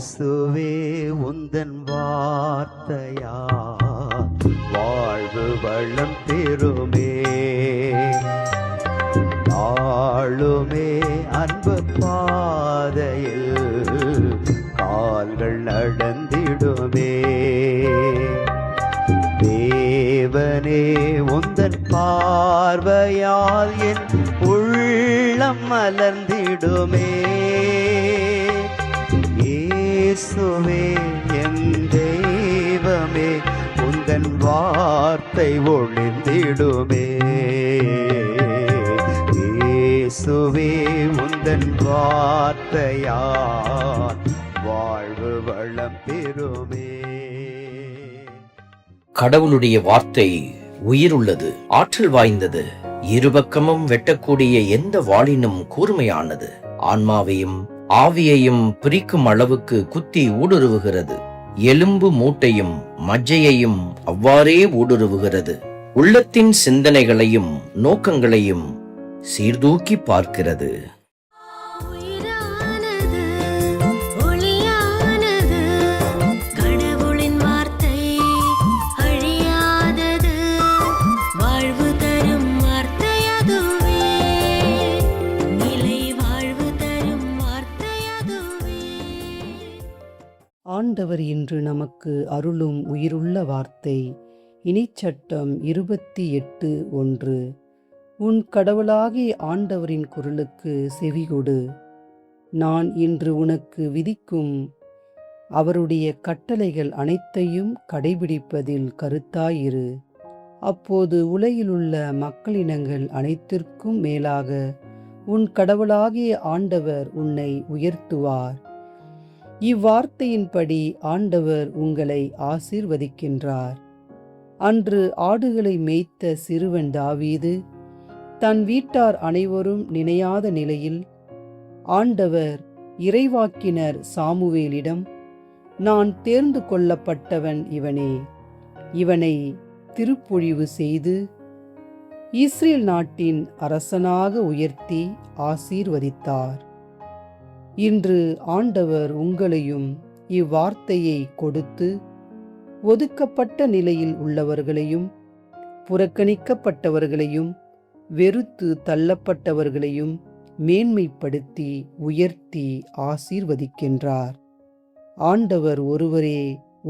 இயேசுவே உந்தன் வார்த்தையா வாழ்வு வளம் பெறுமே. நாளுமே அன்பு பாதையில் கால்கள் நடந்திடுமே. தேவனே உந்தன் பார்வையால் என் உள்ளம் மலர்ந்திடுமே. இயேசுவே என் தெய்வமே உந்தன் வார்த்தை ஒளிந்திடுமே. இயேசுவே உந்தன் வார்த்தையால் வாழ்வு வளம் பெறுமே. கடவுளுடைய வார்த்தை உயிருள்ளது, ஆற்றல் வாய்ந்தது, இருபக்கமும் வெட்டக்கூடிய எந்த வாளினும் கூர்மையானது, ஆன்மாவையும் ஆவியையும் பிரிக்கும் அளவுக்கு குத்தி ஊடுருவுகிறது, எலும்பு மூட்டையும் மஜ்ஜையையும் அவ்வாறே ஊடுருவுகிறது, உள்ளத்தின் சிந்தனைகளையும் நோக்கங்களையும் சீர்தூக்கி பார்க்கிறது. ஆண்டவர் இன்று நமக்கு அருளும் உயிருள்ள வார்த்தை. இனிச்சட்டம் 28:1. உன் கடவுளாகிய ஆண்டவரின் குரலுக்கு செவிகொடு. நான் இன்று உனக்கு விதிக்கும் அவருடைய கட்டளைகள் அனைத்தையும் கடைபிடிப்பதில் கருத்தாயிரு. அப்போது உலகிலுள்ள மக்களினங்கள் அனைத்திற்கும் மேலாக உன் கடவுளாகிய ஆண்டவர் உன்னை உயர்த்துவார். இவ்வார்த்தையின்படி ஆண்டவர் உங்களை ஆசீர்வதிக்கின்றார். அன்று ஆடுகளை மேய்த்த சிறுவன் தாவீது தன் வீட்டார் அனைவரும் நினையாத நிலையில் ஆண்டவர் இறைவாக்கினர் சாமுவேலிடம், நான் தேர்ந்து கொள்ளப்பட்டவன் இவனே, இவனை திருப்பொழிவு செய்து இஸ்ரேல் நாட்டின் அரசனாக உயர்த்தி ஆசீர்வதித்தார். இன்று ஆண்டவர் உங்களையும் இவ்வார்த்தையை கொடுத்து ஒதுக்கப்பட்ட நிலையில் உள்ளவர்களையும் புறக்கணிக்கப்பட்டவர்களையும் வெறுத்து தள்ளப்பட்டவர்களையும் மேன்மைப்படுத்தி உயர்த்தி ஆசீர்வதிக்கின்றார். ஆண்டவர் ஒருவரே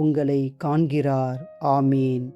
உங்களை காண்கிறார். ஆமீன்.